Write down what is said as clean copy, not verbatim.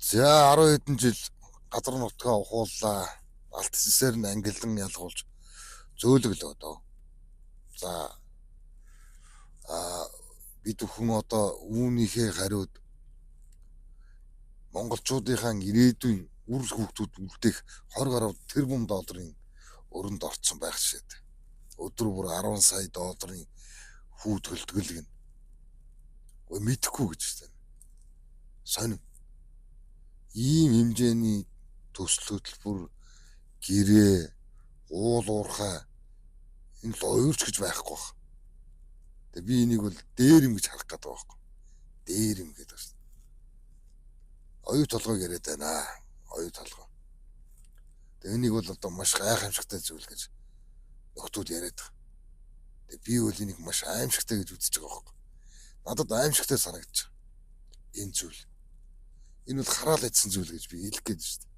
За 10 хэдэн жил газар нутгаа ухууллаа. Алт хэсээр нь ангиллан ялгуулж зөөлөглөө дөө. За бид бүхэн одоо үүнийхээ хариуд монголчуудынхаа ирээдүйн үр хүүхдүүд үлдээх 20 гаруй тэрбум долларын өрөнд орцсон байх шээд. Өдөр бүр 10 сая долларын хүү төлтгөлгөн. Ой мэдхгүй гэж байна. Сонин. Ийм хэмжээний төсөл хөтөлбөр гэрээ уул уурхай энэ л уурч гэж байхгүй байна. Тэгээ би энийг бол дээр юм гэж харах гэдэг байхгүй. Дээр юм гэдэг байна. Оюу толгойг яриад байна. Оюу толгой. Тэгээ энийг бол одоо маш гайхамшигтай зүйл гэж нөхдүүд яриад байгаа. Тэгээ би бол энийг маш аимшигтай гэж үзэж байгаа байхгүй. Надад аимшигтай санагдаж байна. Энэ зүйл. Энэ бол хараал идсэн зүйл гэж би хэлэх гээд байна шүү дээ.